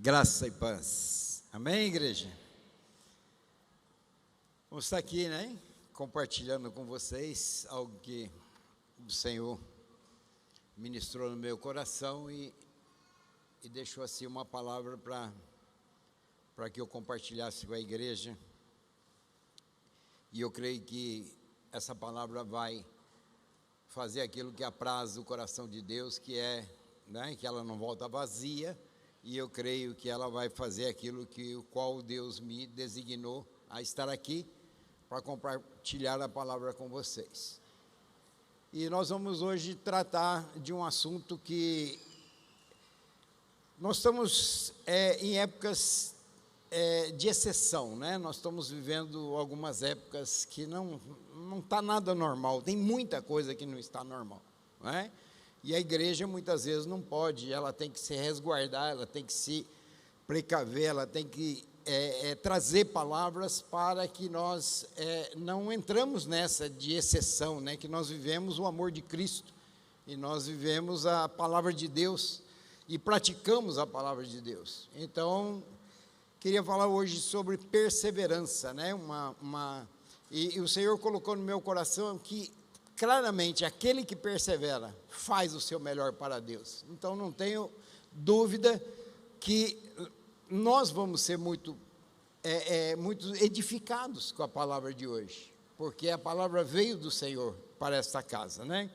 Graça e paz. Amém, igreja? Vamos estar aqui, né? Compartilhando com vocês algo que o Senhor ministrou no meu coração e deixou assim uma palavra para que eu compartilhasse com a igreja. E eu creio que essa palavra vai fazer aquilo que apraz o coração de Deus, que é, né, que ela não volta vazia. E eu creio que ela vai fazer aquilo que o qual Deus me designou a estar aqui para compartilhar a palavra com vocês. E nós vamos hoje tratar de um assunto que nós estamos em épocas de exceção, né? Nós estamos vivendo algumas épocas que não está nada normal, tem muita coisa que não está normal, não é? E a igreja muitas vezes não pode, ela tem que se resguardar, ela tem que se precaver, ela tem que trazer palavras para que nós não entramos nessa de exceção, né? Que nós vivemos o amor de Cristo, e nós vivemos a palavra de Deus, e praticamos a palavra de Deus. Então, queria falar hoje sobre perseverança, né? E o Senhor colocou no meu coração que, claramente, aquele que persevera faz o seu melhor para Deus. Então, não tenho dúvida que nós vamos ser muito edificados com a palavra de hoje, porque a palavra veio do Senhor para esta casa, né?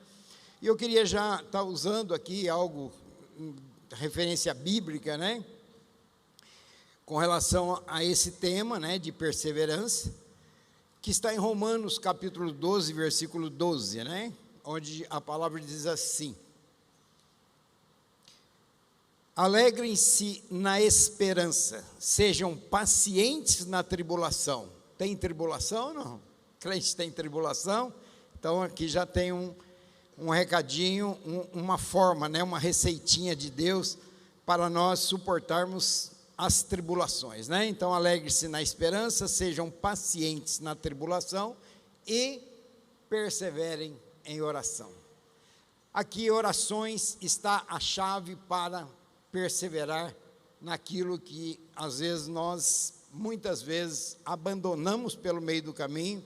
E eu queria já estar usando aqui algo, referência bíblica, né? Com relação a esse tema, né, de perseverança, que está em Romanos capítulo 12, versículo 12, né? Onde a palavra diz assim: alegrem-se na esperança, sejam pacientes na tribulação. Tem tribulação ou não? Crente tem tribulação? Então aqui já tem um recadinho, uma forma, né? Uma receitinha de Deus para nós suportarmos as tribulações, né? Então, alegre-se na esperança, sejam pacientes na tribulação e perseverem em oração. Aqui, orações está a chave para perseverar naquilo que, às vezes, muitas vezes, abandonamos pelo meio do caminho,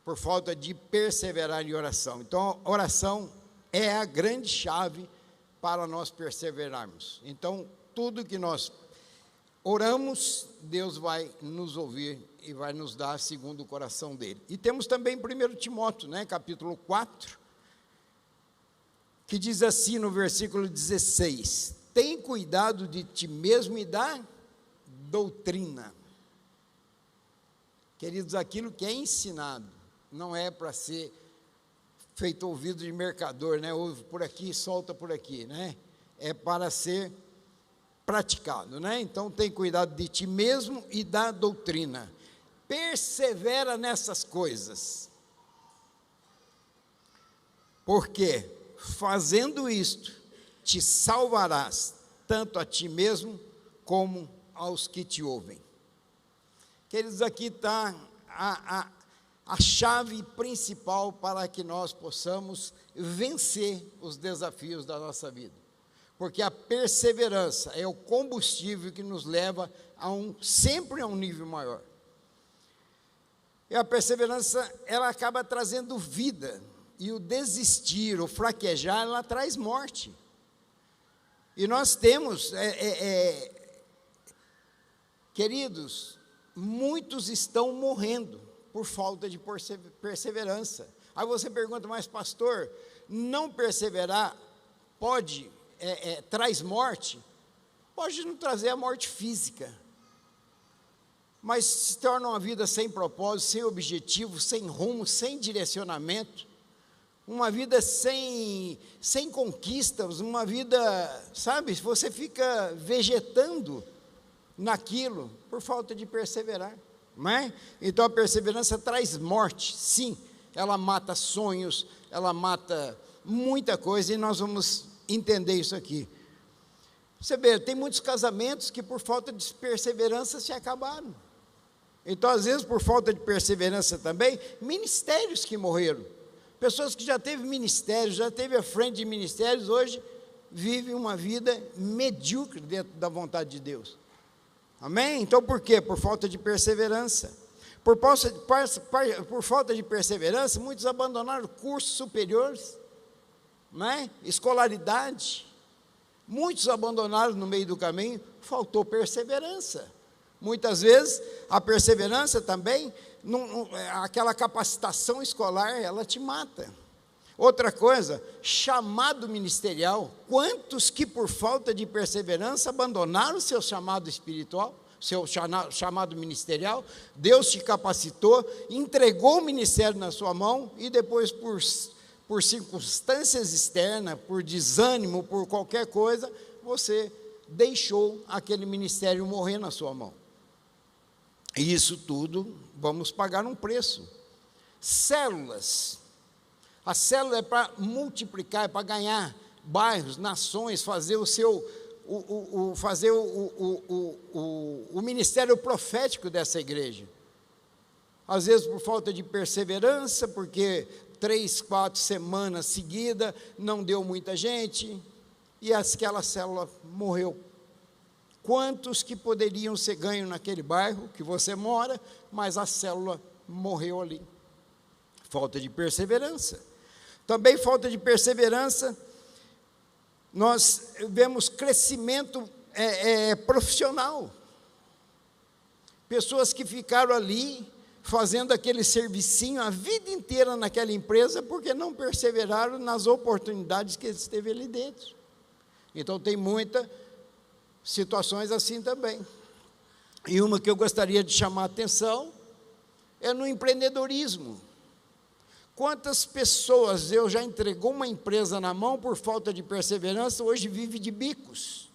por falta de perseverar em oração. Então, a oração é a grande chave para nós perseverarmos. Então, tudo que nós oramos, Deus vai nos ouvir e vai nos dar segundo o coração dele. E temos também 1 Timóteo, né, capítulo 4, que diz assim no versículo 16: tem cuidado de ti mesmo e da doutrina. Queridos, aquilo que é ensinado não é para ser feito ouvido de mercador, né? Ouve por aqui, solta por aqui, né? É para ser praticado, né? Então, tem cuidado de ti mesmo e da doutrina. Persevera nessas coisas. Porque, fazendo isto, te salvarás, tanto a ti mesmo, como aos que te ouvem. Queridos, aqui está a chave principal para que nós possamos vencer os desafios da nossa vida. Porque a perseverança é o combustível que nos leva sempre a um nível maior. E a perseverança, ela acaba trazendo vida, e o desistir, o fraquejar, ela traz morte. E nós temos, queridos, muitos estão morrendo por falta de perseverança. Aí você pergunta, mas pastor, não perseverar traz morte? Pode não trazer a morte física, mas se torna uma vida sem propósito, sem objetivo, sem rumo, sem direcionamento, uma vida sem conquistas, uma vida, sabe, você fica vegetando naquilo por falta de perseverar, não é? Então a perseverança traz morte, sim, ela mata sonhos, ela mata muita coisa, e nós vamos entender isso aqui. Você vê, tem muitos casamentos que por falta de perseverança se acabaram. Então, às vezes, por falta de perseverança também, ministérios que morreram. Pessoas que já teve ministérios, já teve à frente de ministérios, hoje vive uma vida medíocre dentro da vontade de Deus. Amém? Então, por quê? Por falta de perseverança. Por falta de perseverança, muitos abandonaram cursos superiores, né? Escolaridade. Muitos abandonaram no meio do caminho, faltou perseverança. Muitas vezes, a perseverança também, aquela capacitação escolar, ela te mata. Outra coisa, chamado ministerial. Quantos que por falta de perseverança abandonaram o seu chamado espiritual, seu chamado ministerial? Deus te capacitou, entregou o ministério na sua mão e depois por circunstâncias externas, por desânimo, por qualquer coisa, você deixou aquele ministério morrer na sua mão. E isso tudo, vamos pagar um preço. Células. A célula é para multiplicar, é para ganhar bairros, nações, fazer o ministério profético dessa igreja. Às vezes por falta de perseverança, porque 3, 4 semanas seguidas não deu muita gente, e aquela célula morreu. Quantos que poderiam ser ganhos naquele bairro que você mora, mas a célula morreu ali. Falta de perseverança. Também falta de perseverança, nós vemos crescimento profissional. Pessoas que ficaram ali, fazendo aquele servicinho a vida inteira naquela empresa, porque não perseveraram nas oportunidades que eles teve ali dentro. Então, tem muitas situações assim também. E uma que eu gostaria de chamar a atenção, é no empreendedorismo. Quantas pessoas eu já entregou uma empresa na mão por falta de perseverança, hoje vive de bicos.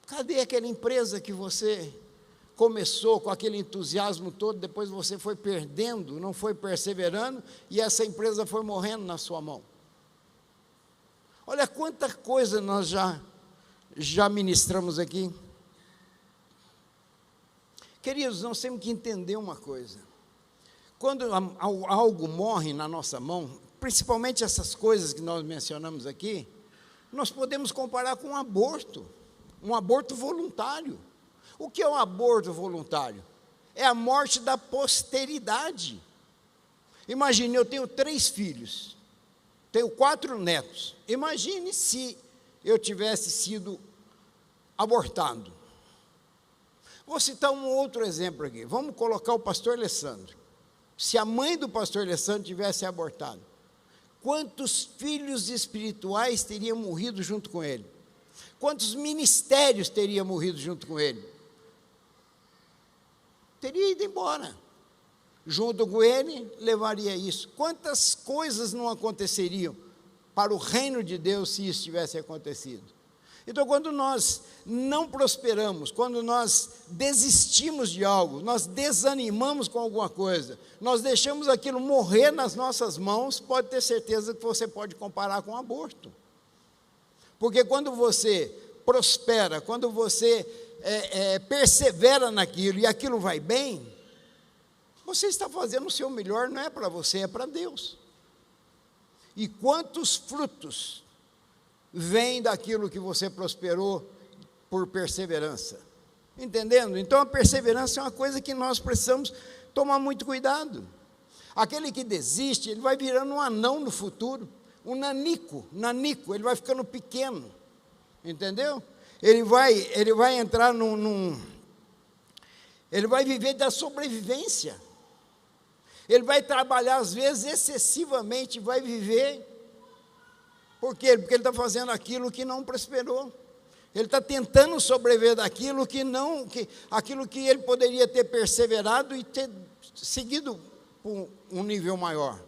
Cadê aquela empresa que você começou com aquele entusiasmo todo, depois você foi perdendo, não foi perseverando, e essa empresa foi morrendo na sua mão? Olha quanta coisa nós já ministramos aqui. Queridos, nós temos que entender uma coisa. Quando algo morre na nossa mão, principalmente essas coisas que nós mencionamos aqui, nós podemos comparar com um aborto voluntário. O que é um aborto voluntário? É a morte da posteridade. Imagine, eu tenho 3 filhos, tenho 4 netos. Imagine se eu tivesse sido abortado. Vou citar um outro exemplo aqui. Vamos colocar o pastor Alessandro. Se a mãe do pastor Alessandro tivesse abortado, quantos filhos espirituais teriam morrido junto com ele? Quantos ministérios teriam morrido junto com ele? Teria ido embora. Junto com ele, levaria isso. Quantas coisas não aconteceriam para o reino de Deus se isso tivesse acontecido? Então, quando nós não prosperamos, quando nós desistimos de algo, nós desanimamos com alguma coisa, nós deixamos aquilo morrer nas nossas mãos, pode ter certeza que você pode comparar com um aborto. Porque quando você prospera, quando você persevera naquilo e aquilo vai bem, você está fazendo o seu melhor, não é para você, é para Deus. E quantos frutos vêm daquilo que você prosperou por perseverança? Entendendo? Então a perseverança é uma coisa que nós precisamos tomar muito cuidado. Aquele que desiste, ele vai virando um anão no futuro, um nanico, ele vai ficando pequeno, entendeu? Ele vai entrar ele vai viver da sobrevivência, ele vai trabalhar às vezes excessivamente, vai viver, por quê? Porque ele está fazendo aquilo que não prosperou, ele está tentando sobreviver daquilo aquilo que ele poderia ter perseverado e ter seguido por um nível maior,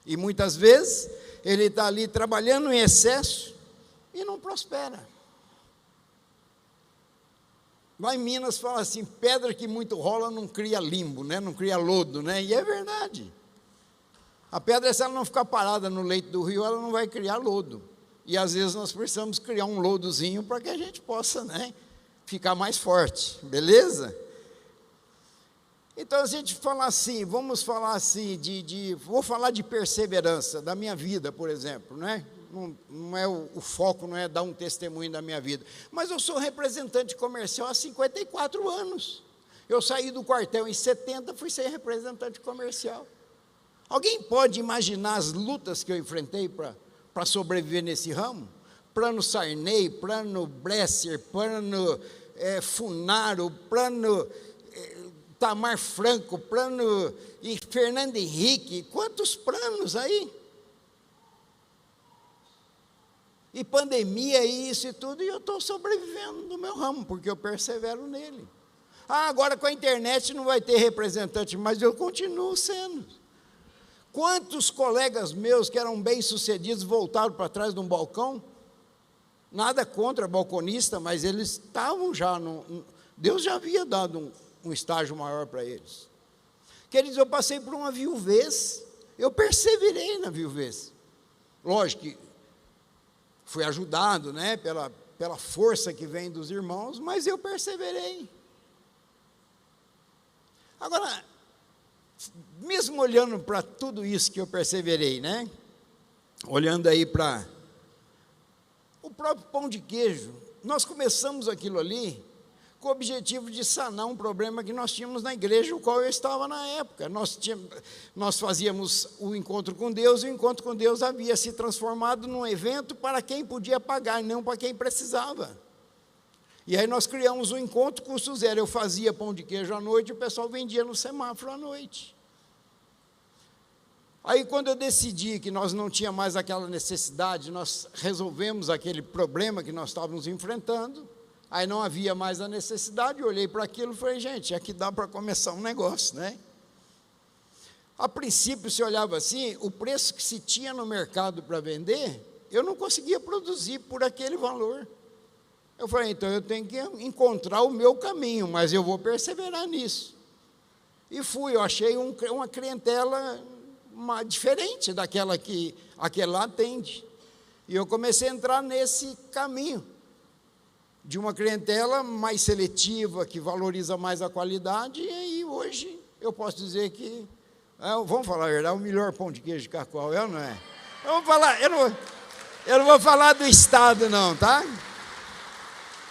e muitas vezes ele está ali trabalhando em excesso e não prospera. Lá em Minas fala assim, pedra que muito rola não cria limbo, né? Não cria lodo, né? E é verdade. A pedra, se ela não ficar parada no leito do rio, ela não vai criar lodo. E às vezes nós precisamos criar um lodozinho para que a gente possa, né, ficar mais forte, beleza? Então a gente fala assim, vamos falar assim, vou falar de perseverança, da minha vida, por exemplo, né? não é o foco, não é dar um testemunho da minha vida. Mas eu sou representante comercial há 54 anos. Eu saí do quartel em 70, fui ser representante comercial. Alguém pode imaginar as lutas que eu enfrentei para sobreviver nesse ramo? Plano Sarney, plano Bresser, plano Funaro, plano Tamar Franco, plano Fernando Henrique, quantos planos aí? E pandemia, isso e tudo, e eu estou sobrevivendo no meu ramo, porque eu persevero nele. Agora com a internet não vai ter representante, mas eu continuo sendo. Quantos colegas meus que eram bem-sucedidos voltaram para trás de um balcão? Nada contra balconista, mas eles estavam já, Deus já havia dado um estágio maior para eles. Queridos, eu passei por uma viuvez, eu perseverei na viuvez. Lógico que fui ajudado, né, pela força que vem dos irmãos, mas eu perseverei. Agora, mesmo olhando para tudo isso que eu perseverei, né, olhando aí para o próprio pão de queijo, nós começamos aquilo ali com o objetivo de sanar um problema que nós tínhamos na igreja, o qual eu estava na época. Nós fazíamos o encontro com Deus, e o encontro com Deus havia se transformado num evento para quem podia pagar, não para quem precisava. E aí nós criamos o encontro custo zero. Eu fazia pão de queijo à noite, e o pessoal vendia no semáforo à noite. Aí quando eu decidi que nós não tínhamos mais aquela necessidade, nós resolvemos aquele problema que nós estávamos enfrentando, aí não havia mais a necessidade, eu olhei para aquilo e falei, gente, aqui dá para começar um negócio, né? A princípio, se olhava assim, o preço que se tinha no mercado para vender, eu não conseguia produzir por aquele valor. Eu falei, então eu tenho que encontrar o meu caminho, mas eu vou perseverar nisso. E fui, eu achei uma clientela diferente daquela que aquele lá atende. E eu comecei a entrar nesse caminho, de uma clientela mais seletiva, que valoriza mais a qualidade, e aí hoje eu posso dizer que, vamos falar a verdade, o melhor pão de queijo de Cacoal é ou não é? Eu não vou falar do estado não, tá?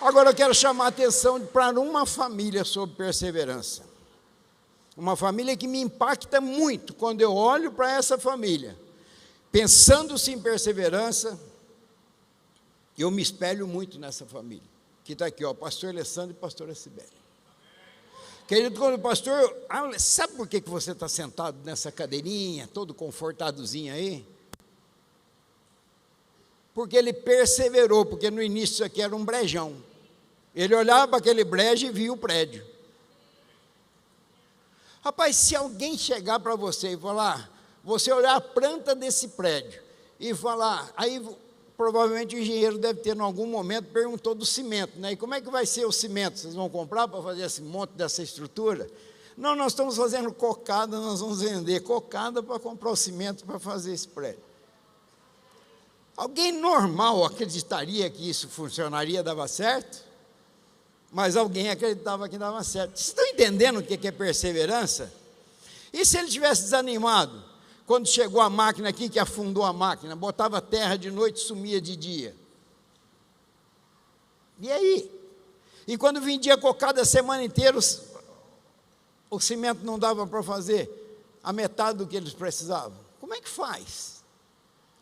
Agora eu quero chamar a atenção para uma família sobre perseverança. Uma família que me impacta muito quando eu olho para essa família. Pensando-se em perseverança, eu me espelho muito nessa família. Que está aqui, pastor Alessandro e pastora Cibele. Querido, quando o pastor, sabe por que você está sentado nessa cadeirinha, todo confortadozinho aí? Porque ele perseverou, porque no início isso aqui era um brejão. Ele olhava para aquele brejo e via o prédio. Rapaz, se alguém chegar para você e falar, você olhar a planta desse prédio e falar, aí provavelmente o engenheiro deve ter, em algum momento, perguntou do cimento, né? E como é que vai ser o cimento? Vocês vão comprar para fazer esse monte dessa estrutura? Não, nós estamos fazendo cocada, nós vamos vender cocada para comprar o cimento para fazer esse prédio. Alguém normal acreditaria que isso funcionaria, dava certo? Mas alguém acreditava que dava certo. Vocês estão entendendo o que é perseverança? E se ele tivesse desanimado? Quando chegou a máquina aqui, que afundou a máquina, botava terra de noite, sumia de dia. E aí? E quando vendia cocada a semana inteira, o cimento não dava para fazer a metade do que eles precisavam. Como é que faz?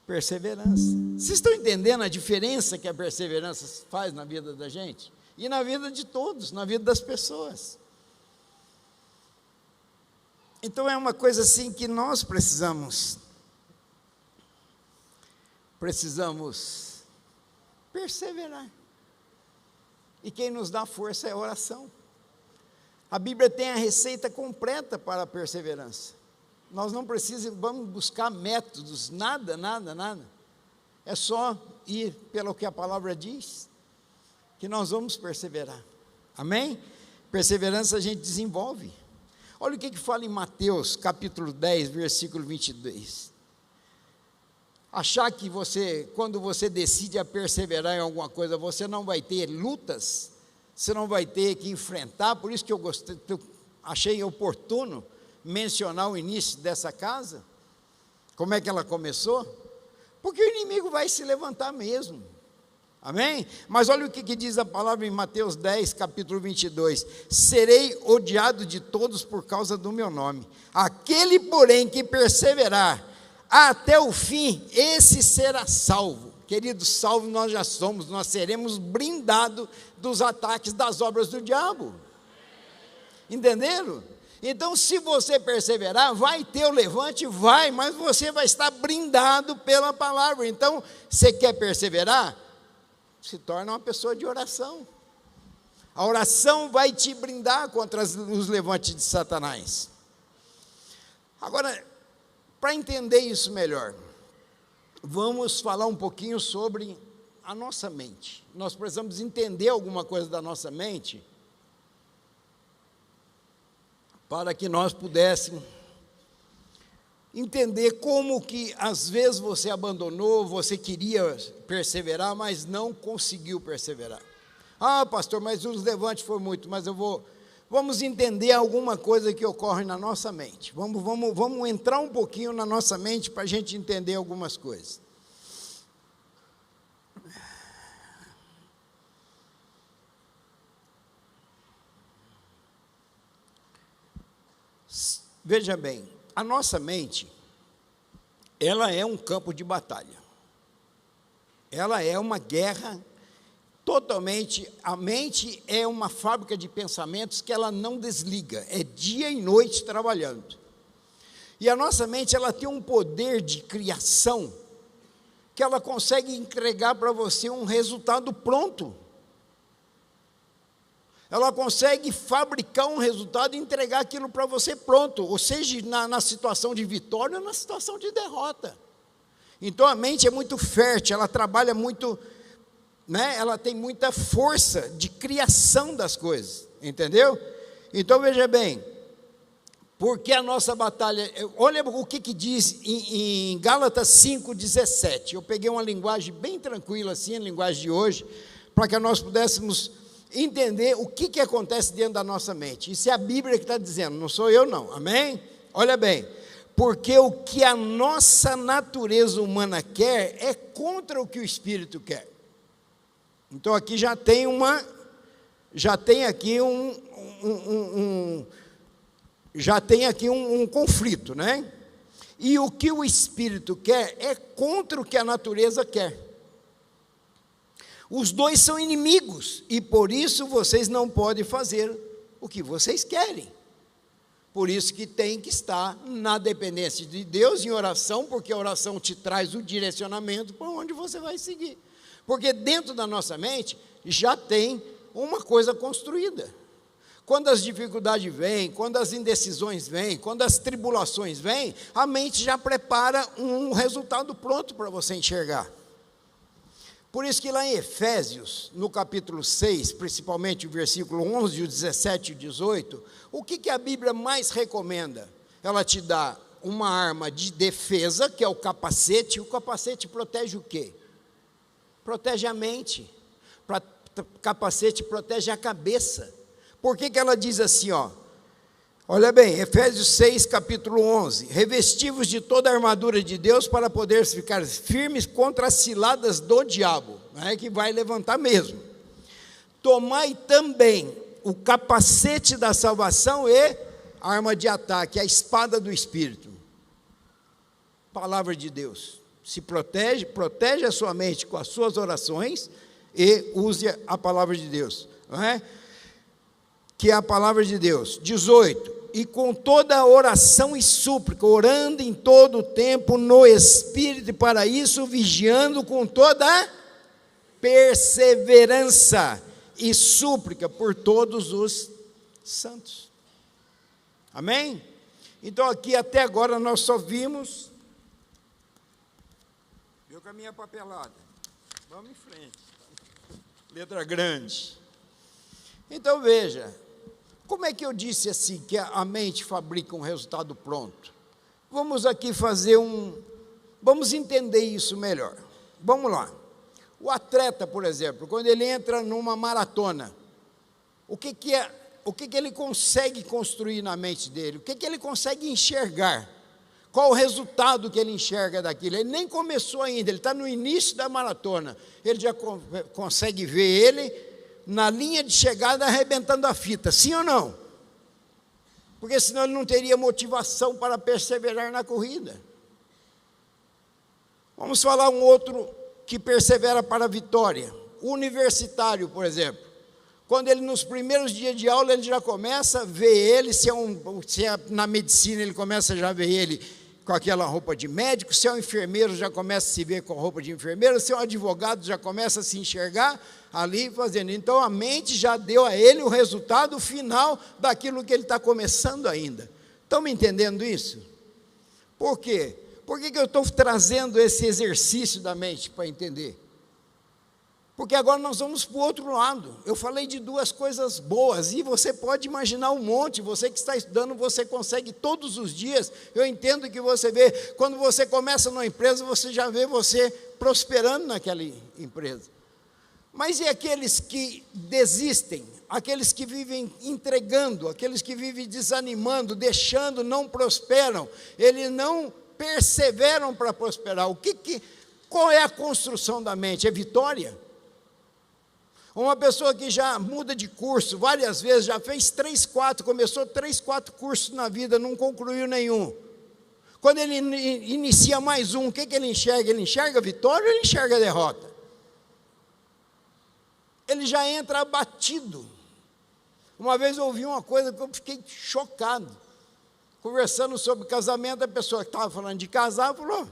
Perseverança. Vocês estão entendendo a diferença que a perseverança faz na vida da gente? E na vida de todos, na vida das pessoas. Então é uma coisa assim que nós precisamos perseverar. E quem nos dá força é a oração. A Bíblia tem a receita completa para a perseverança. Nós não vamos buscar métodos, nada. É só ir pelo que a palavra diz, que nós vamos perseverar. Amém? Perseverança a gente desenvolve. Olha o que fala em Mateus, capítulo 10, versículo 22. Achar que quando você decide a perseverar em alguma coisa, você não vai ter lutas, você não vai ter que enfrentar, por isso que eu achei oportuno mencionar o início dessa casa, como é que ela começou? Porque o inimigo vai se levantar mesmo. Amém? Mas olha o que diz a palavra em Mateus 10, capítulo 22. Serei odiado de todos por causa do meu nome. Aquele, porém, que perseverar até o fim, esse será salvo. Queridos, salvo nós já somos, nós seremos blindados dos ataques das obras do diabo. Entenderam? Então, se você perseverar, vai ter o levante, vai, mas você vai estar blindado pela palavra. Então, você quer perseverar? Se torna uma pessoa de oração. A oração vai te blindar contra os levantes de Satanás. Agora, para entender isso melhor, vamos falar um pouquinho sobre a nossa mente. Nós precisamos entender alguma coisa da nossa mente para que nós pudéssemos entender como que às vezes você abandonou, você queria perseverar, mas não conseguiu perseverar. Ah, pastor, mas os levantes foram muito, mas vamos entender alguma coisa que ocorre na nossa mente. Vamos entrar um pouquinho na nossa mente para a gente entender algumas coisas. Veja bem, a nossa mente, ela é um campo de batalha. Ela é uma guerra totalmente. A mente é uma fábrica de pensamentos que ela não desliga, é dia e noite trabalhando. E a nossa mente, ela tem um poder de criação que ela consegue entregar para você um resultado pronto. Ela consegue fabricar um resultado e entregar aquilo para você pronto, ou seja, na situação de vitória ou na situação de derrota. Então a mente é muito fértil, ela trabalha muito, né? Ela tem muita força de criação das coisas, entendeu? Então veja bem, porque a nossa batalha, olha o que diz em Gálatas 5,17, eu peguei uma linguagem bem tranquila assim, a linguagem de hoje, para que nós pudéssemos entender o que acontece dentro da nossa mente. Isso é a Bíblia que está dizendo, não sou eu não, amém? Olha bem, porque o que a nossa natureza humana quer é contra o que o Espírito quer. Então aqui já tem aqui um conflito, né? E o que o Espírito quer é contra o que a natureza quer. Os dois são inimigos, e por isso vocês não podem fazer o que vocês querem. Por isso que tem que estar na dependência de Deus, em oração, porque a oração te traz o direcionamento para onde você vai seguir. Porque dentro da nossa mente já tem uma coisa construída. Quando as dificuldades vêm, quando as indecisões vêm, quando as tribulações vêm, a mente já prepara um resultado pronto para você enxergar. Por isso que lá em Efésios, no capítulo 6, principalmente o versículo 11, o 17 e o 18, o que a Bíblia mais recomenda? Ela te dá uma arma de defesa, que é o capacete. O capacete protege o quê? Protege a mente. O capacete protege a cabeça. Por que ela diz assim, ó? Olha bem, Efésios 6, capítulo 11, revestivos de toda a armadura de Deus para poder ficar firmes contra as ciladas do diabo, né, que vai levantar mesmo. Tomai também o capacete da salvação e a arma de ataque, a espada do Espírito. Palavra de Deus. Se protege a sua mente com as suas orações e use a palavra de Deus, não é? Que é a palavra de Deus. 18, e com toda a oração e súplica, orando em todo o tempo no Espírito, e para isso vigiando com toda a perseverança e súplica por todos os santos. Amém? Então aqui até agora nós só vimos, viu com a minha papelada, vamos em frente, letra grande. Então veja, como é que eu disse assim, que a mente fabrica um resultado pronto? Vamos aqui vamos entender isso melhor. Vamos lá. O atleta, por exemplo, quando ele entra numa maratona, o que ele consegue construir na mente dele? O que ele consegue enxergar Qual o resultado que ele enxerga daquilo? Ele nem começou ainda, ele está no início da maratona. Ele já consegue ver ele na linha de chegada arrebentando a fita, sim ou não? Porque senão ele não teria motivação para perseverar na corrida. Vamos falar um outro que persevera para a vitória. O universitário, por exemplo. Quando ele, nos primeiros dias de aula, ele já começa a ver ele, se é na medicina, ele começa já a ver ele com aquela roupa de médico, se é um enfermeiro, já começa a se ver com a roupa de enfermeiro, se é um advogado, já começa a se enxergar ali fazendo. Então, a mente já deu a ele o resultado final daquilo que ele está começando ainda. Estão me entendendo isso? Por quê? Por que eu estou trazendo esse exercício da mente para entender? Porque agora nós vamos para o outro lado. Eu falei de duas coisas boas, e você pode imaginar um monte. Você que está estudando, você consegue todos os dias. Eu entendo que você vê, quando você começa numa empresa, você já vê você prosperando naquela empresa. Mas e aqueles que desistem? Aqueles que vivem entregando, aqueles que vivem desanimando, deixando, não prosperam. Eles não perseveram para prosperar. Qual é a construção da mente? É vitória? Uma pessoa que já muda de curso várias vezes, já fez 3, 4, começou 3, 4 cursos na vida, não concluiu nenhum. Quando ele inicia mais um, o que ele enxerga? Ele enxerga a vitória ou ele enxerga a derrota? Ele já entra abatido. Uma vez eu ouvi uma coisa que eu fiquei chocado. Conversando sobre casamento, a pessoa que estava falando de casar, falou: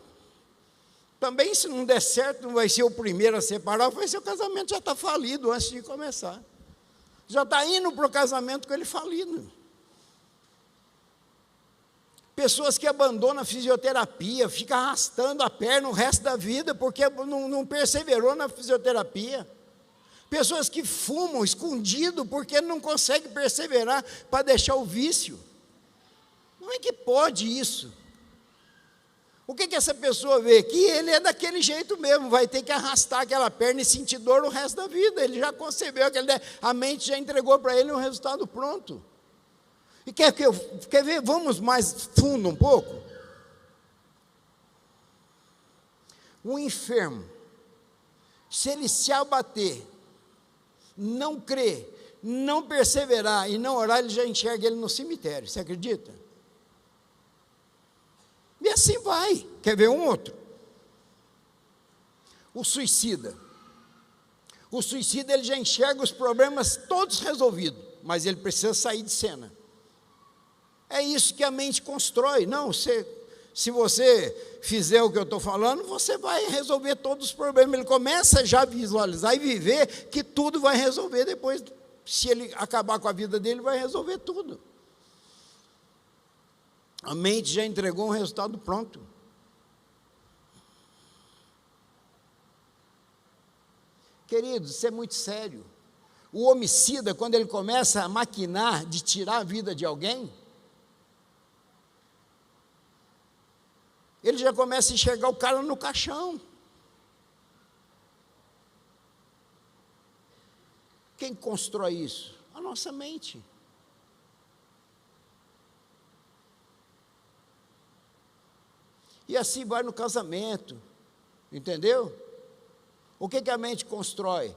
também, se não der certo, não vai ser o primeiro a separar, vai ser o casamento já está falido antes de começar. Já está indo para o casamento com ele falido. Pessoas que abandonam a fisioterapia, ficam arrastando a perna o resto da vida, porque não perseverou na fisioterapia. Pessoas que fumam escondido, porque não conseguem perseverar para deixar o vício. Como é que pode isso? O que essa pessoa vê? Que ele é daquele jeito mesmo, vai ter que arrastar aquela perna e sentir dor o resto da vida. Ele já concebeu, a mente já entregou para ele um resultado pronto. E quer ver? Vamos mais fundo um pouco? Um enfermo, se ele se abater, não crer, não perseverar e não orar, ele já enxerga ele no cemitério. Você acredita? E assim vai. Quer ver um outro? O suicida. O suicida, ele já enxerga os problemas todos resolvidos, mas ele precisa sair de cena. É isso que a mente constrói. Não, se você fizer o que eu estou falando, você vai resolver todos os problemas. Ele começa já a visualizar e viver que tudo vai resolver depois. Se ele acabar com a vida dele, vai resolver tudo. A mente já entregou um resultado pronto. Queridos, isso é muito sério. O homicida, quando ele começa a maquinar de tirar a vida de alguém, ele já começa a enxergar o cara no caixão. Quem constrói isso? A nossa mente. E assim vai no casamento, entendeu? O que a mente constrói?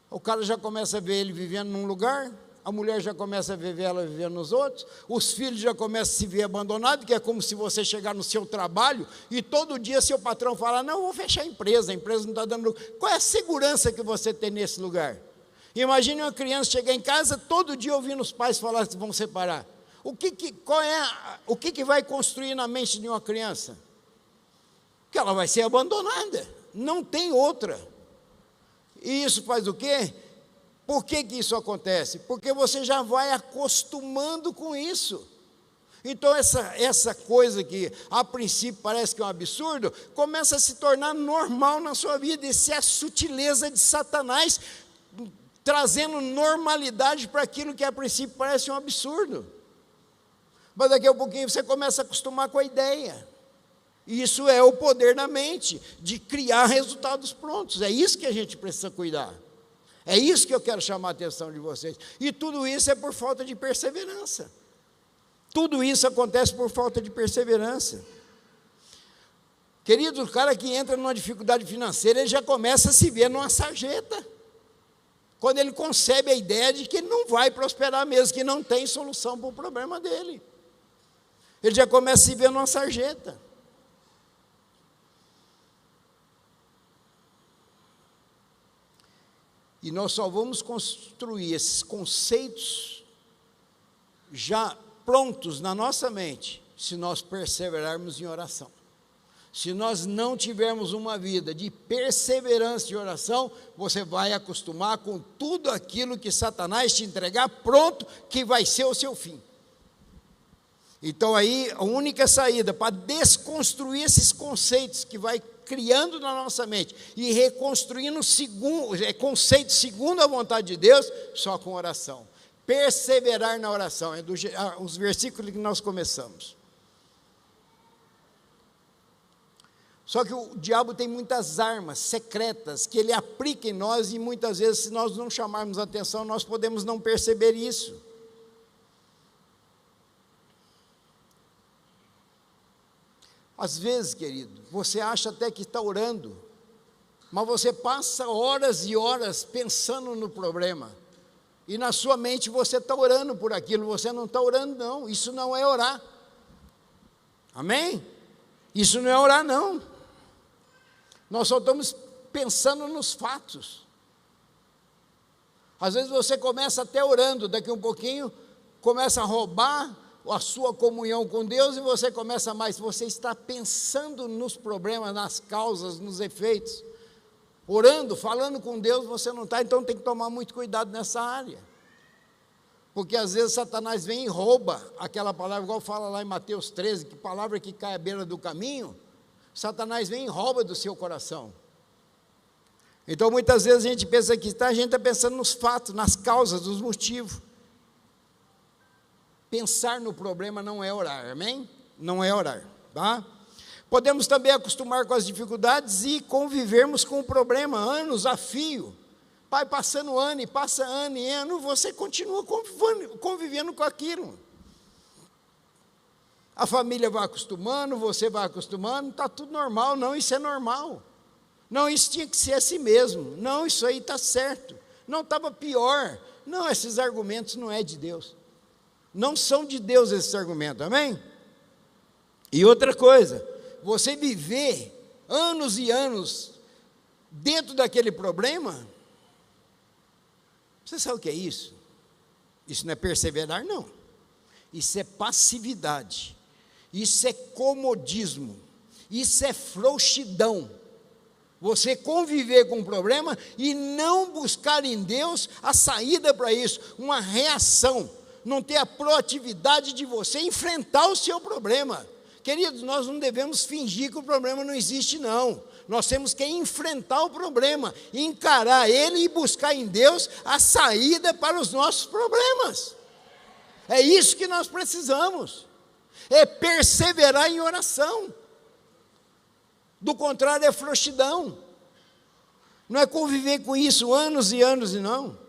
O cara já começa a ver ele vivendo num lugar, a mulher já começa a ver ela vivendo nos outros, os filhos já começam a se ver abandonados, que é como se você chegar no seu trabalho e todo dia seu patrão falar: não, eu vou fechar a empresa não está dando lucro. Qual é a segurança que você tem nesse lugar? Imagine uma criança chegar em casa todo dia ouvindo os pais falar que vão separar. O que vai construir na mente de uma criança? Que ela vai ser abandonada, não tem outra. E isso faz o quê? Por que isso acontece? Porque você já vai acostumando com isso. Então essa coisa que a princípio parece que é um absurdo, começa a se tornar normal na sua vida. Isso é a sutileza de Satanás, trazendo normalidade para aquilo que a princípio parece um absurdo. Mas daqui a pouquinho você começa a acostumar com a ideia. E isso é o poder da mente, de criar resultados prontos. É isso que a gente precisa cuidar. É isso que eu quero chamar a atenção de vocês. E tudo isso é por falta de perseverança. Tudo isso acontece por falta de perseverança. Querido, o cara que entra numa dificuldade financeira, ele já começa a se ver numa sarjeta. Quando ele concebe a ideia de que ele não vai prosperar mesmo, que não tem solução para o problema dele. Ele já começa a se ver numa sarjeta. E nós só vamos construir esses conceitos já prontos na nossa mente, se nós perseverarmos em oração. Se nós não tivermos uma vida de perseverança em oração, você vai acostumar com tudo aquilo que Satanás te entregar pronto, que vai ser o seu fim. Então aí, a única saída para desconstruir esses conceitos que vai criando na nossa mente e reconstruindo conceitos segundo a vontade de Deus, só com oração. Perseverar na oração, é os versículos que nós começamos. Só que o diabo tem muitas armas secretas que ele aplica em nós e muitas vezes, se nós não chamarmos atenção, nós podemos não perceber isso. Às vezes, querido, você acha até que está orando, mas você passa horas e horas pensando no problema. E na sua mente você está orando por aquilo, você não está orando não, isso não é orar. Amém? Isso não é orar não. Nós só estamos pensando nos fatos. Às vezes você começa até orando, daqui um pouquinho começa a roubar a sua comunhão com Deus e você começa mais, você está pensando nos problemas, nas causas, nos efeitos. Orando, falando com Deus, você não está, então tem que tomar muito cuidado nessa área. Porque às vezes Satanás vem e rouba aquela palavra, igual fala lá em Mateus 13, que palavra que cai à beira do caminho, Satanás vem e rouba do seu coração. Então muitas vezes a gente pensa que a gente está pensando nos fatos, nas causas, nos motivos. Pensar no problema não é orar, amém? Não é orar, tá? Podemos também acostumar com as dificuldades e convivermos com o problema, anos a fio. Vai passando ano e passa ano e ano, você continua convivendo com aquilo. A família vai acostumando, você vai acostumando, está tudo normal. Não, isso é normal. Não, isso tinha que ser assim mesmo. Não, isso aí está certo. Não, estava pior. Não, esses argumentos não é de Deus. Não são de Deus esses argumentos, amém? E outra coisa, você viver anos e anos dentro daquele problema, você sabe o que é isso? Isso não é perseverar, não. Isso é passividade. Isso é comodismo. Isso é frouxidão. Você conviver com o problema e não buscar em Deus a saída para isso, uma reação. Não ter a proatividade de você enfrentar o seu problema. Queridos, nós não devemos fingir que o problema não existe, não. Nós temos que enfrentar o problema, encarar ele e buscar em Deus a saída para os nossos problemas. É isso que nós precisamos. É perseverar em oração. Do contrário, é frouxidão. Não é conviver com isso anos e anos e não.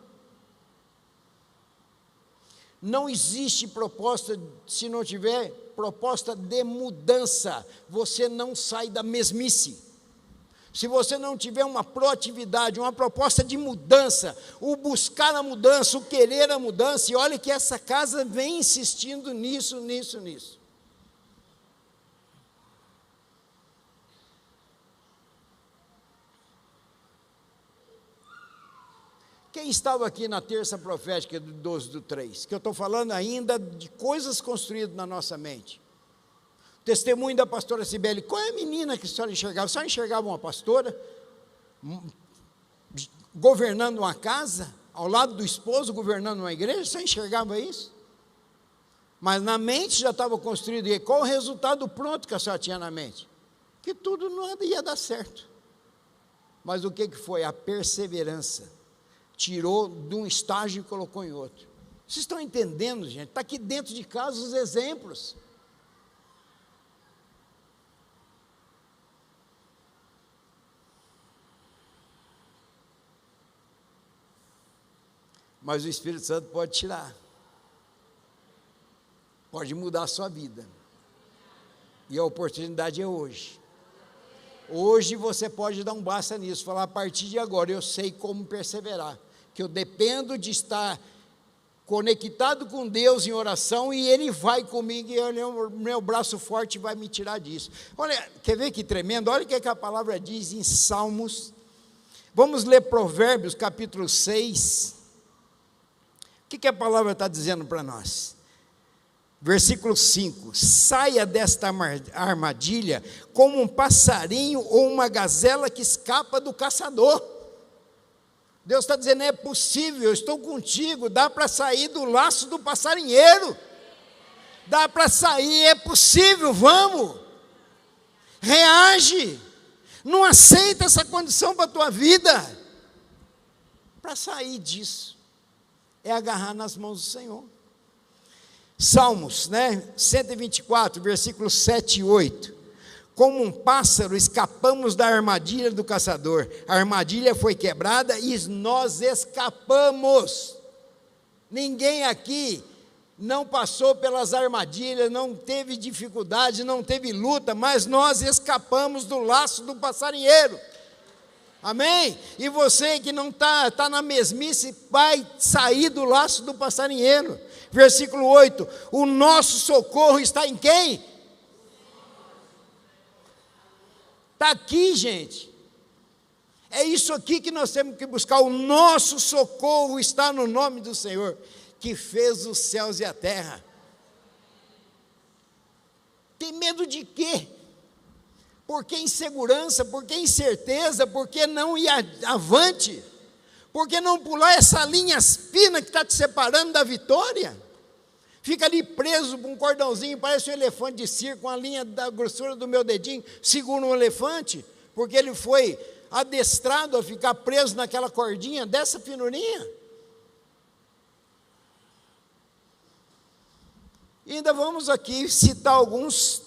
Não existe proposta, se não tiver proposta de mudança, você não sai da mesmice. Se você não tiver uma proatividade, uma proposta de mudança, o buscar a mudança, o querer a mudança, e olha que essa casa vem insistindo nisso. Quem estava aqui na terça profética do 12/3? Que eu estou falando ainda de coisas construídas na nossa mente. Testemunho da pastora Cibele. Qual é a menina que a senhora enxergava? A senhora enxergava uma pastora governando uma casa, ao lado do esposo, governando uma igreja? A senhora enxergava isso? Mas na mente já estava construído. E qual o resultado pronto que a senhora tinha na mente? Que tudo não ia dar certo. Mas o que foi? A perseverança. Tirou de um estágio e colocou em outro. Vocês estão entendendo, gente? Está aqui dentro de casa os exemplos. Mas o Espírito Santo pode tirar. pode mudar a sua vida. E a oportunidade é hoje. Hoje você pode dar um basta nisso, falar: a partir de agora eu sei como perseverar, que eu dependo de estar conectado com Deus em oração, e Ele vai comigo, e o meu braço forte vai me tirar disso. Olha, quer ver que tremendo? Olha o que a palavra diz em Salmos. Vamos ler Provérbios capítulo 6. O que a palavra está dizendo para nós? Versículo 5: saia desta armadilha como um passarinho ou uma gazela que escapa do caçador. Deus está dizendo: é possível, eu estou contigo, dá para sair do laço do passarinheiro, dá para sair, é possível, vamos, reage, não aceita essa condição para a tua vida. Para sair disso, é agarrar nas mãos do Senhor. Salmos, 124, versículos 7 e 8. Como um pássaro escapamos da armadilha do caçador, a armadilha foi quebrada e nós escapamos. Ninguém aqui não passou pelas armadilhas, não teve dificuldade, não teve luta, mas nós escapamos do laço do passarinheiro. Amém? E você que não está na mesmice, vai sair do laço do passarinheiro. Versículo 8: o nosso socorro está em quem? Está aqui, gente. É isso aqui que nós temos que buscar. O nosso socorro está no nome do Senhor, que fez os céus e a terra. Tem medo de quê? Por que insegurança? Por que incerteza? Por que não ir avante? Por que não pular essa linha fina que está te separando da vitória? Fica ali preso com um cordãozinho, parece um elefante de circo, com a linha da grossura do meu dedinho, segura um elefante, porque ele foi adestrado a ficar preso naquela cordinha dessa finurinha. E ainda vamos aqui citar vamos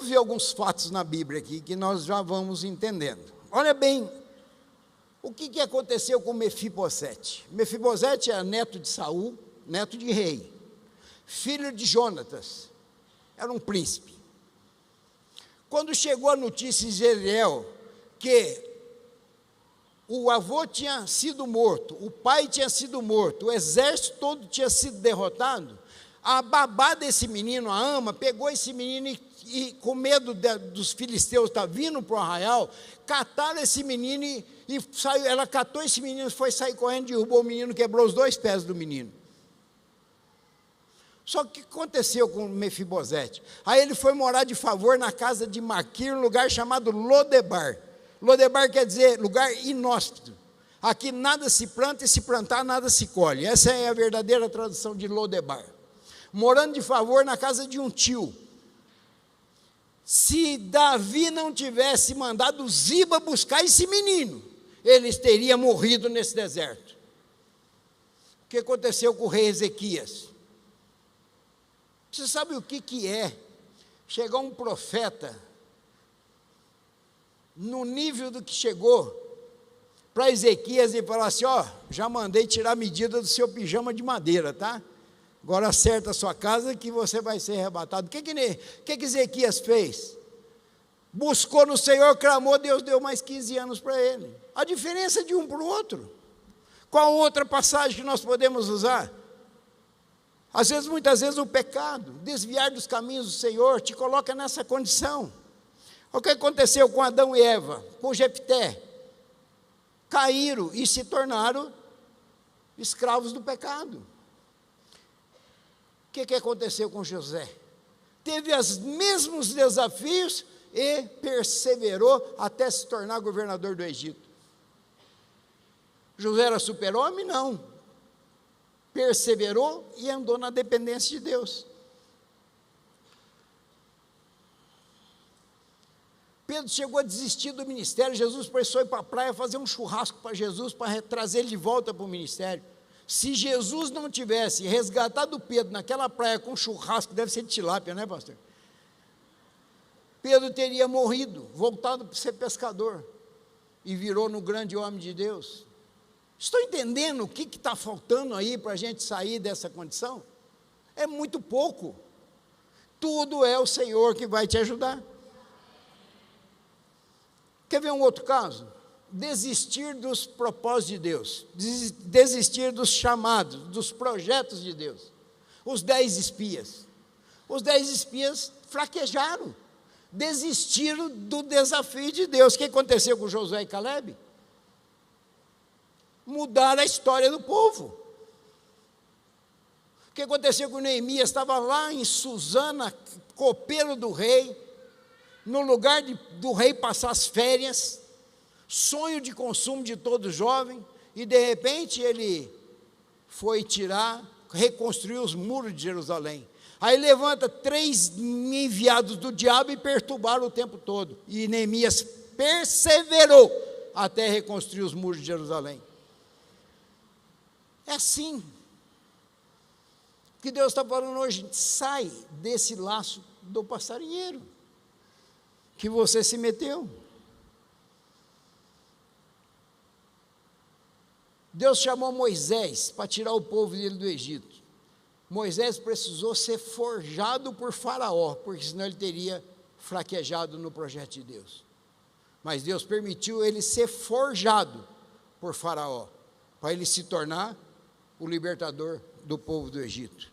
ver alguns fatos na Bíblia aqui, que nós já vamos entendendo. Olha bem, o que aconteceu com Mefibosete? Mefibosete era neto de Saul, neto de rei, filho de Jonatas, era um príncipe. Quando chegou a notícia em Jezreel que o avô tinha sido morto, o pai tinha sido morto, o exército todo tinha sido derrotado, a babá desse menino, a ama, pegou esse menino e com medo dos filisteus estar vindo para o arraial, cataram esse menino e saiu. Ela catou esse menino, foi sair correndo, derrubou o menino, quebrou os 2 pés do menino. Só que o que aconteceu com Mefibosete? Aí ele foi morar de favor na casa de Maquir, um lugar chamado Lodebar. Lodebar quer dizer lugar inóspito. Aqui nada se planta e se plantar nada se colhe. Essa é a verdadeira tradução de Lodebar. Morando de favor na casa de um tio. Se Davi não tivesse mandado Ziba buscar esse menino, eles teriam morrido nesse deserto. O que aconteceu com o rei Ezequias? Você sabe o que é chegar um profeta no nível do que chegou para Ezequias e falar assim: ó, já mandei tirar a medida do seu pijama de madeira, tá? Agora acerta a sua casa que você vai ser arrebatado. O que Ezequias fez? Buscou no Senhor, clamou, Deus deu mais 15 anos para ele. A diferença de um para o outro. Qual outra passagem que nós podemos usar? Às vezes, muitas vezes, o pecado, desviar dos caminhos do Senhor, te coloca nessa condição. O que aconteceu com Adão e Eva, com Jefté? Caíram e se tornaram escravos do pecado. O que aconteceu com José? Teve os mesmos desafios e perseverou até se tornar governador do Egito. José era super-homem? Não. Perseverou e andou na dependência de Deus. Pedro chegou a desistir do ministério. Jesus precisou ir para a praia fazer um churrasco para Jesus, para trazer ele de volta para o ministério. Se Jesus não tivesse resgatado Pedro naquela praia com churrasco, deve ser de tilápia, né, pastor? Pedro teria morrido, voltado para ser pescador, e virou no grande homem de Deus. Estou entendendo o que está faltando aí para a gente sair dessa condição? É muito pouco. Tudo é o Senhor que vai te ajudar. Quer ver um outro caso? Desistir dos propósitos de Deus, desistir dos chamados, dos projetos de Deus. Os 10 espias. Os 10 espias fraquejaram, desistiram do desafio de Deus. O que aconteceu com Josué e Calebe? Mudaram a história do povo. O que aconteceu com Neemias? Estava lá em Susana, copeiro do rei, no lugar do rei passar as férias, sonho de consumo de todo jovem, e de repente ele foi reconstruir os muros de Jerusalém. Aí levanta 3 enviados do diabo e perturbaram o tempo todo. E Neemias perseverou até reconstruir os muros de Jerusalém. É assim que Deus está falando hoje. Sai desse laço do passarinheiro que você se meteu. Deus chamou Moisés para tirar o povo dele do Egito. Moisés precisou ser forjado por Faraó, porque senão ele teria fraquejado no projeto de Deus. Mas Deus permitiu ele ser forjado por Faraó, para ele se tornar o libertador do povo do Egito.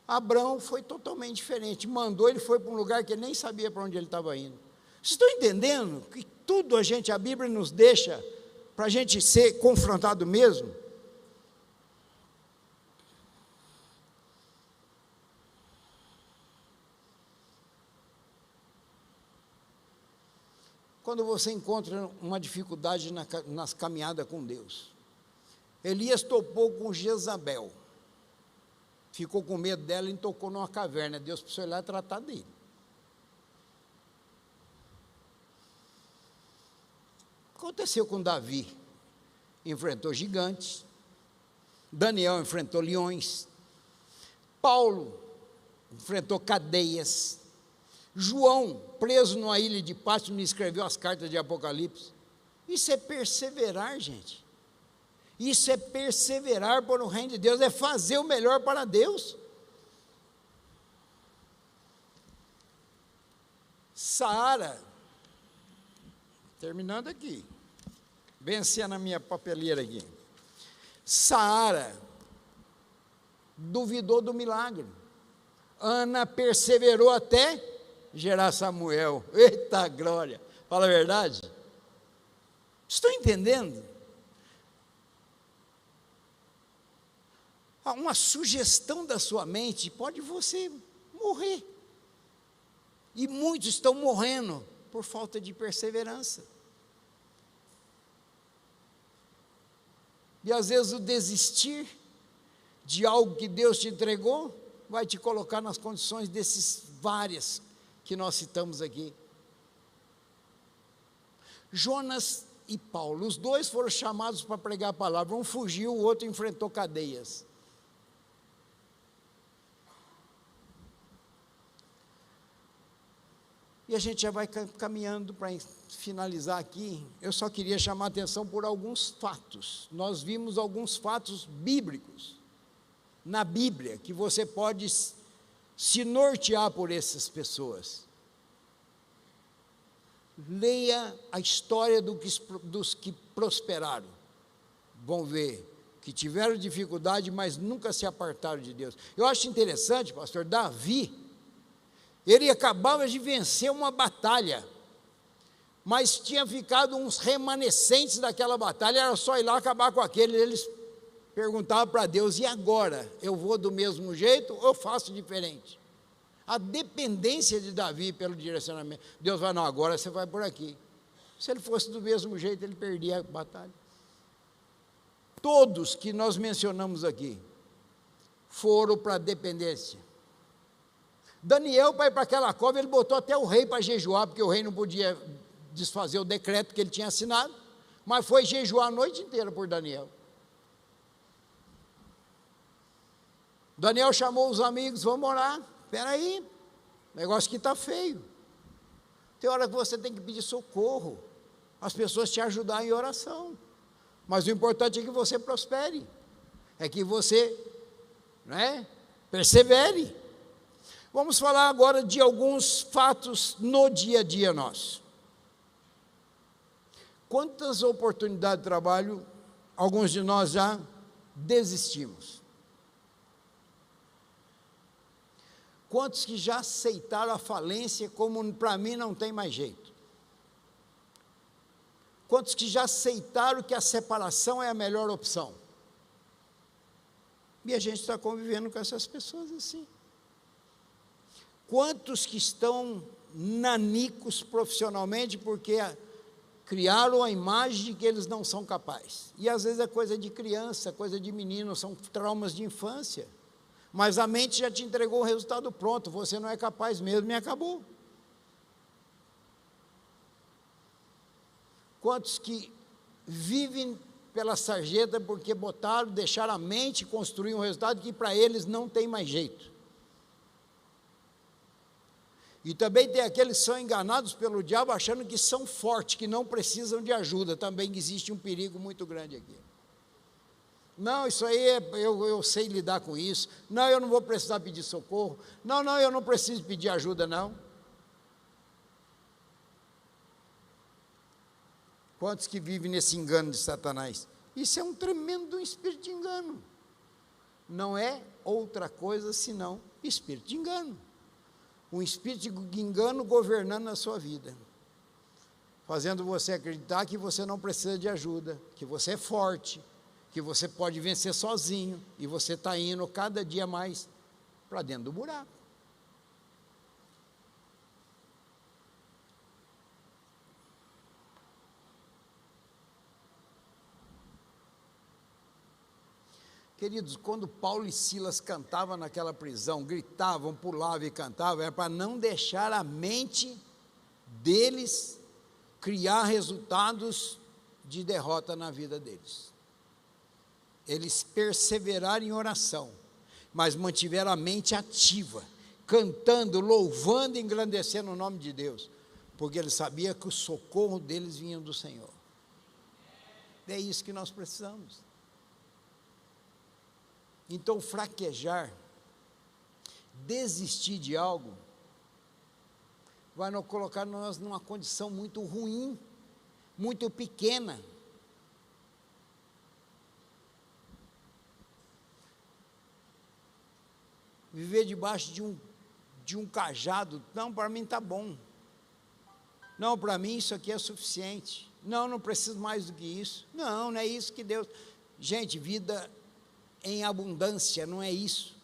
Abraão foi totalmente diferente, ele foi para um lugar que ele nem sabia para onde ele estava indo. Vocês estão entendendo que tudo a Bíblia nos deixa para a gente ser confrontado mesmo? Quando você encontra uma dificuldade nas caminhadas com Deus. Elias topou com Jezabel, ficou com medo dela e tocou numa caverna. Deus precisou ir lá tratar dele. Aconteceu com Davi, enfrentou gigantes. Daniel enfrentou leões. Paulo enfrentou cadeias. João, preso numa ilha de Patmos, me escreveu as cartas de Apocalipse. Isso é perseverar, gente. Isso é perseverar por o reino de Deus, é fazer o melhor para Deus. Saara, terminando aqui, vencer na minha papeleira aqui. Saara duvidou do milagre. Ana perseverou até gerar Samuel. Eita glória! Fala a verdade. Estão entendendo? Uma sugestão da sua mente pode você morrer. E muitos estão morrendo por falta de perseverança. E às vezes o desistir de algo que Deus te entregou vai te colocar nas condições desses várias que nós citamos aqui. Jonas e Paulo, os dois foram chamados para pregar a palavra. Um fugiu, o outro enfrentou cadeias. E a gente já vai caminhando para finalizar aqui. Eu só queria chamar a atenção por alguns fatos. Nós vimos alguns fatos bíblicos na Bíblia, que você pode se nortear por essas pessoas. Leia a história dos que prosperaram. Vão ver que tiveram dificuldade, mas nunca se apartaram de Deus. Eu acho interessante, pastor, Davi, ele acabava de vencer uma batalha, mas tinha ficado uns remanescentes daquela batalha, era só ir lá acabar com aquele. Eles perguntavam para Deus: e agora? Eu vou do mesmo jeito ou faço diferente? A dependência de Davi pelo direcionamento. Deus vai: não, agora você vai por aqui. Se ele fosse do mesmo jeito, ele perdia a batalha. Todos que nós mencionamos aqui foram para a dependência. Daniel, para ir para aquela cova, ele botou até o rei para jejuar, porque o rei não podia desfazer o decreto que ele tinha assinado, mas foi jejuar a noite inteira por Daniel. Daniel chamou os amigos: vamos orar. Espera aí, o negócio aqui está feio. Tem hora que você tem que pedir socorro, as pessoas te ajudar em oração, mas o importante é que você prospere, é que você não é? Persevere. Vamos falar agora de alguns fatos no dia a dia nosso. Quantas oportunidades de trabalho alguns de nós já desistimos? Quantos que já aceitaram a falência como para mim não tem mais jeito? Quantos que já aceitaram que a separação é a melhor opção? E a gente está convivendo com essas pessoas assim. Quantos que estão nanicos profissionalmente porque criaram a imagem de que eles não são capazes? E às vezes é coisa de criança, coisa de menino, são traumas de infância. Mas a mente já te entregou o resultado pronto, você não é capaz mesmo e acabou. Quantos que vivem pela sarjeta porque deixaram a mente construir um resultado que para eles não tem mais jeito. E também tem aqueles que são enganados pelo diabo achando que são fortes, que não precisam de ajuda. Também existe um perigo muito grande aqui. Não, isso aí eu sei lidar com isso. Não, eu não vou precisar pedir socorro. Não, eu não preciso pedir ajuda, não. Quantos que vivem nesse engano de Satanás? Isso é um tremendo espírito de engano. Não é outra coisa senão espírito de engano. Um espírito de engano governando a sua vida, fazendo você acreditar que você não precisa de ajuda, que você é forte, que você pode vencer sozinho, e você está indo cada dia mais para dentro do buraco. Queridos, quando Paulo e Silas cantavam naquela prisão, gritavam, pulavam e cantavam, era para não deixar a mente deles criar resultados de derrota na vida deles. Eles perseveraram em oração, mas mantiveram a mente ativa, cantando, louvando e engrandecendo o nome de Deus, porque eles sabiam que o socorro deles vinha do Senhor. É isso que nós precisamos. Então, fraquejar, desistir de algo, vai nos colocar nós numa condição muito ruim, muito pequena. Viver debaixo de um cajado, não, para mim está bom. Não, para mim isso aqui é suficiente. Não preciso mais do que isso. Não é isso que Deus... Gente, vida em abundância, não é isso.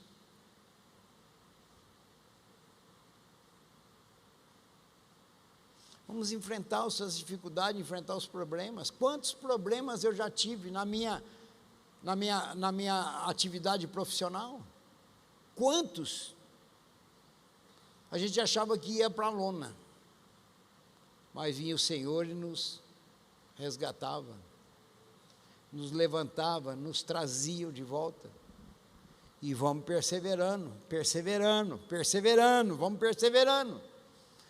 Vamos enfrentar as suas dificuldades, enfrentar os problemas. Quantos problemas eu já tive na minha atividade profissional? Quantos? A gente achava que ia para a lona, mas vinha o Senhor e nos resgatava, nos levantava, nos trazia de volta. E vamos perseverando, vamos perseverando.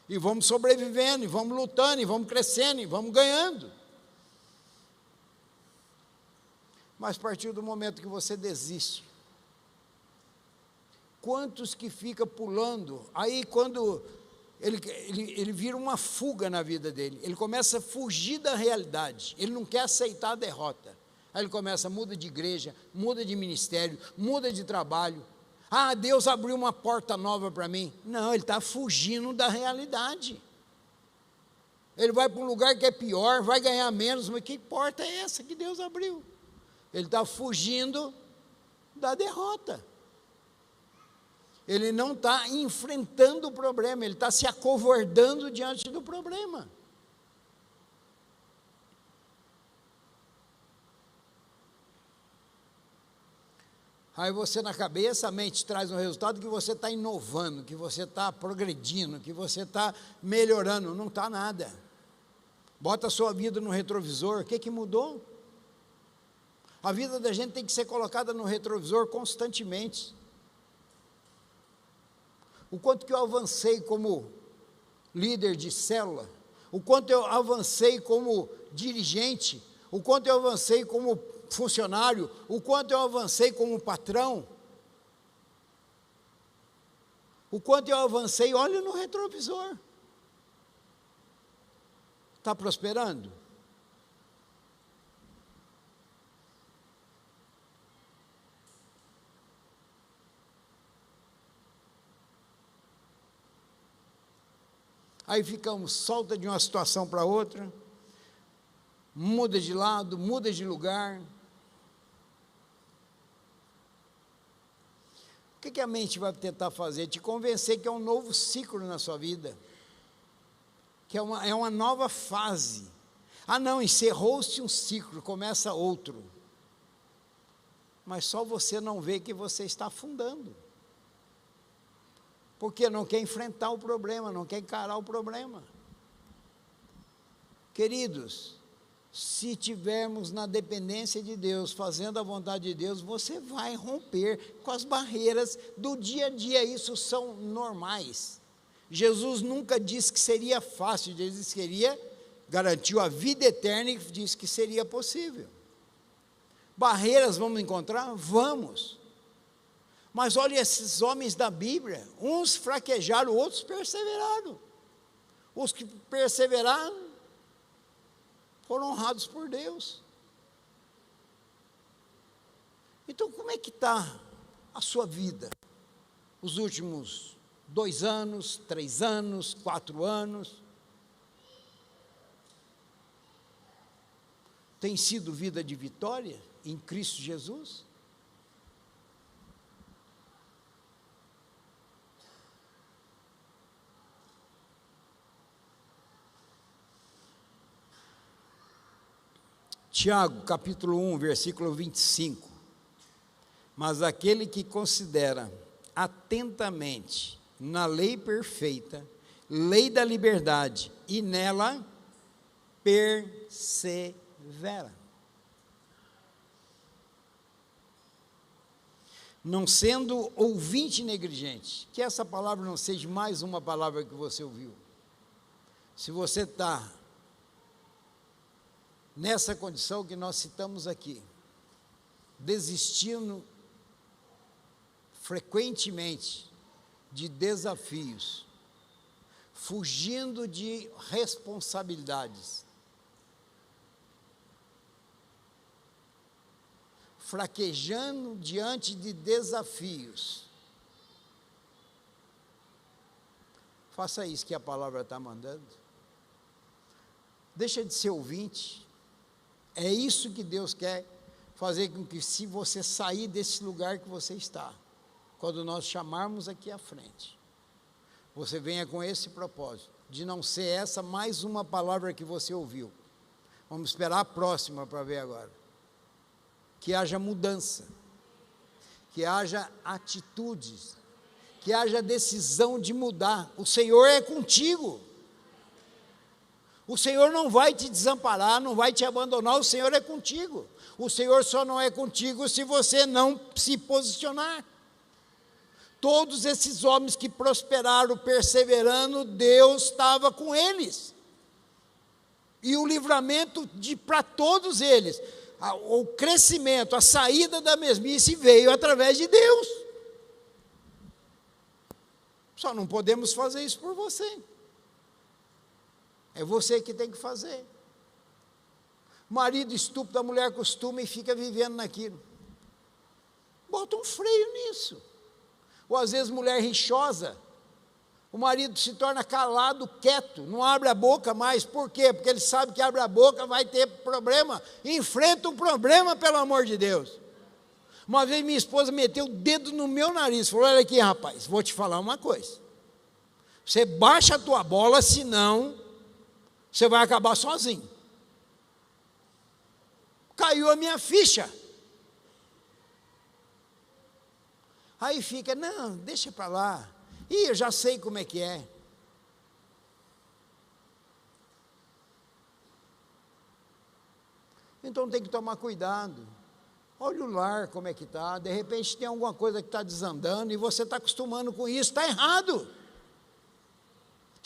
E vamos sobrevivendo, e vamos lutando, e vamos crescendo, e vamos ganhando. Mas a partir do momento que você desiste, quantos que fica pulando, aí quando ele vira uma fuga na vida dele, ele começa a fugir da realidade, ele não quer aceitar a derrota. Aí ele começa, muda de igreja, muda de ministério, muda de trabalho. Ah, Deus abriu uma porta nova para mim. Não, ele está fugindo da realidade. Ele vai para um lugar que é pior, vai ganhar menos, mas que porta é essa que Deus abriu? Ele está fugindo da derrota. Ele não está enfrentando o problema, ele está se acovardando diante do problema. Aí você na cabeça, a mente traz um resultado que você está inovando, que você está progredindo, que você está melhorando. Não está nada. Bota a sua vida no retrovisor, o que mudou? A vida da gente tem que ser colocada no retrovisor constantemente. O quanto que eu avancei como líder de célula, o quanto eu avancei como dirigente, o quanto eu avancei como funcionário, o quanto eu avancei como patrão. O quanto eu avancei, olha no retrovisor. Está prosperando? Aí ficamos, solta de uma situação para outra, muda de lado, muda de lugar. O que a mente vai tentar fazer? Te convencer que é um novo ciclo na sua vida, que é uma nova fase. Ah não, encerrou-se um ciclo, começa outro. Mas só você não vê que você está afundando. Porque não quer enfrentar o problema, não quer encarar o problema. Queridos, se tivermos na dependência de Deus, fazendo a vontade de Deus, você vai romper com as barreiras do dia a dia, isso são normais. Jesus nunca disse que seria fácil, ele disse que garantiu a vida eterna e disse que seria possível. Barreiras vamos encontrar? Vamos. Mas olha esses homens da Bíblia, uns fraquejaram, outros perseveraram. Os que perseveraram foram honrados por Deus. Então, como é que está a sua vida? Os últimos 2 anos, 3 anos, 4 anos? Tem sido vida de vitória em Cristo Jesus? Tiago, capítulo 1, versículo 25. Mas aquele que considera atentamente na lei perfeita, lei da liberdade, e nela persevera, não sendo ouvinte negligente, que essa palavra não seja mais uma palavra que você ouviu. Se você está nessa condição que nós citamos aqui, desistindo frequentemente de desafios, fugindo de responsabilidades, fraquejando diante de desafios, faça isso que a palavra está mandando. Deixa de ser ouvinte. É isso que Deus quer fazer com que, se você sair desse lugar que você está, quando nós chamarmos aqui à frente, você venha com esse propósito, de não ser essa mais uma palavra que você ouviu. Vamos esperar a próxima para ver agora. Que haja mudança, que haja atitudes, que haja decisão de mudar. O Senhor é contigo. O Senhor não vai te desamparar, não vai te abandonar, o Senhor é contigo. O Senhor só não é contigo se você não se posicionar. Todos esses homens que prosperaram, perseverando, Deus estava com eles. E o livramento para todos eles, o crescimento, a saída da mesmice veio através de Deus. Só não podemos fazer isso por você. É você que tem que fazer. O marido estúpido, a mulher costuma e fica vivendo naquilo. Bota um freio nisso. Ou às vezes mulher rixosa, o marido se torna calado, quieto, não abre a boca mais. Por quê? Porque ele sabe que abre a boca, vai ter problema. Enfrenta um problema, pelo amor de Deus. Uma vez minha esposa meteu o dedo no meu nariz, falou: olha aqui, rapaz, vou te falar uma coisa. Você baixa a tua bola, senão você vai acabar sozinho. Caiu a minha ficha. Aí fica, não, deixa para lá. Ih, eu já sei como é que é. Então tem que tomar cuidado. Olha o lar como é que está. De repente tem alguma coisa que está desandando e você está acostumando com isso. Está errado.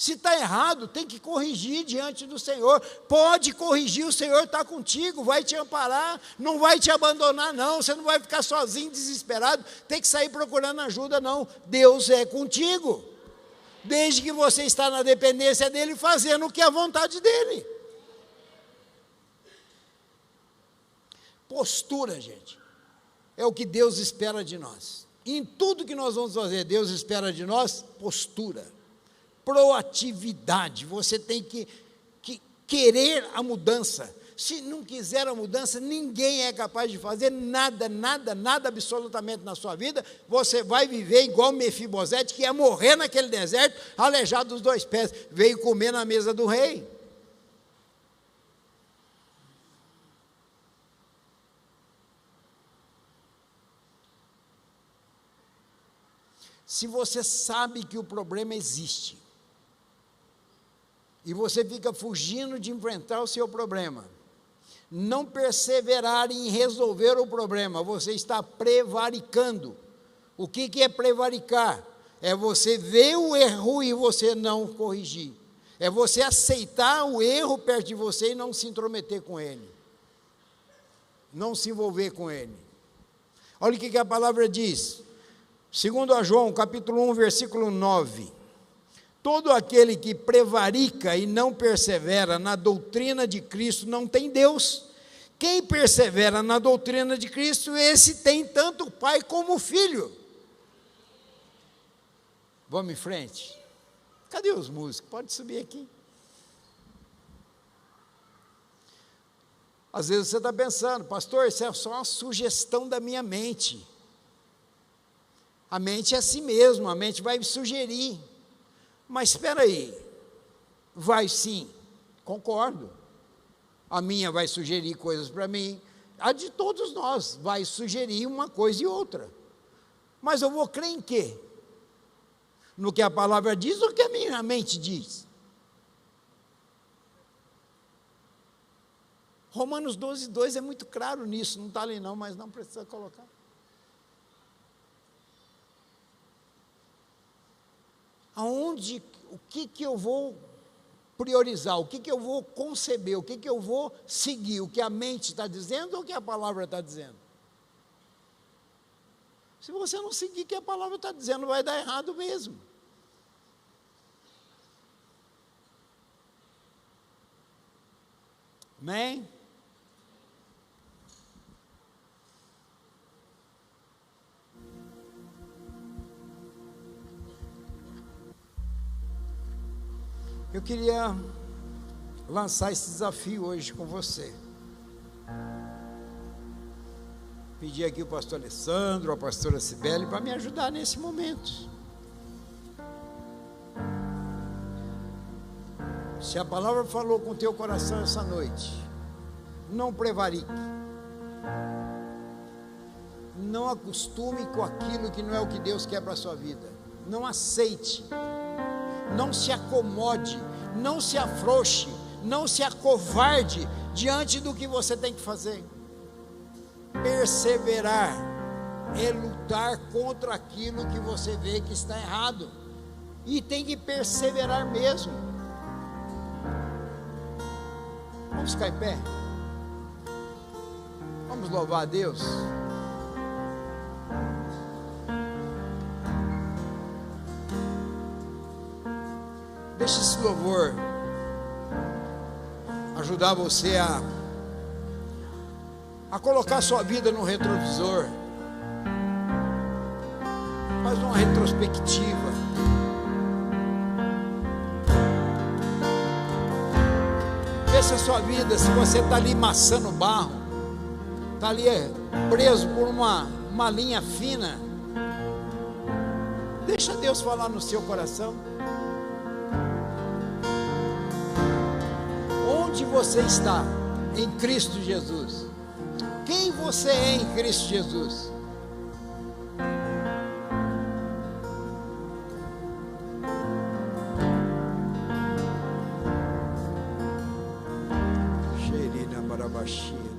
Se está errado, tem que corrigir diante do Senhor. Pode corrigir, o Senhor está contigo, vai te amparar, não vai te abandonar, não. Você não vai ficar sozinho, desesperado, tem que sair procurando ajuda, não. Deus é contigo, desde que você está na dependência dEle, fazendo o que é a vontade dEle. Postura, gente, é o que Deus espera de nós. Em tudo que nós vamos fazer, Deus espera de nós postura, proatividade. Você tem que querer a mudança. Se não quiser a mudança, ninguém é capaz de fazer nada, absolutamente na sua vida. Você vai viver igual Mefibosete, que ia morrer naquele deserto, aleijado dos 2 pés, veio comer na mesa do rei. Se você sabe que o problema existe, e você fica fugindo de enfrentar o seu problema, não perseverar em resolver o problema, você está prevaricando. O que é prevaricar? É você ver o erro e você não corrigir. É você aceitar o erro perto de você e não se intrometer com ele. Não se envolver com ele. Olha o que a palavra diz. Segundo a João, capítulo 1, versículo 9. Todo aquele que prevarica e não persevera na doutrina de Cristo não tem Deus. Quem persevera na doutrina de Cristo, esse tem tanto o Pai como o Filho. Vamos em frente. Cadê os músicos? Pode subir aqui. Às vezes você está pensando, pastor, isso é só uma sugestão da minha mente. A mente é assim mesmo, a mente vai me sugerir. Mas espera aí, vai sim, concordo. A minha vai sugerir coisas para mim, a de todos nós vai sugerir uma coisa e outra. Mas eu vou crer em quê? No que a palavra diz ou no que a minha mente diz? Romanos 12, 2 é muito claro nisso, não está ali não, mas não precisa colocar. O que eu vou priorizar, o que eu vou conceber, o que eu vou seguir, o que a mente está dizendo ou o que a palavra está dizendo? Se você não seguir o que a palavra está dizendo, vai dar errado mesmo. Amém? Eu queria lançar esse desafio hoje com você. Pedir aqui o pastor Alessandro, a pastora Cibele, para me ajudar nesse momento. Se a palavra falou com o teu coração essa noite, não prevarique. Não acostume com aquilo que não é o que Deus quer para a sua vida. Não aceite. Não se acomode, não se afrouxe, não se acovarde diante do que você tem que fazer. Perseverar é lutar contra aquilo que você vê que está errado, e tem que perseverar mesmo. Vamos ficar em pé? Vamos louvar a Deus? Deixe esse louvor ajudar você a colocar sua vida no retrovisor. Faz uma retrospectiva. Vê se a sua vida, se você está ali maçando barro, está ali preso por uma linha fina, deixa Deus falar no seu coração. Onde você está em Cristo Jesus? Quem você é em Cristo Jesus? Xerina Barabaxia.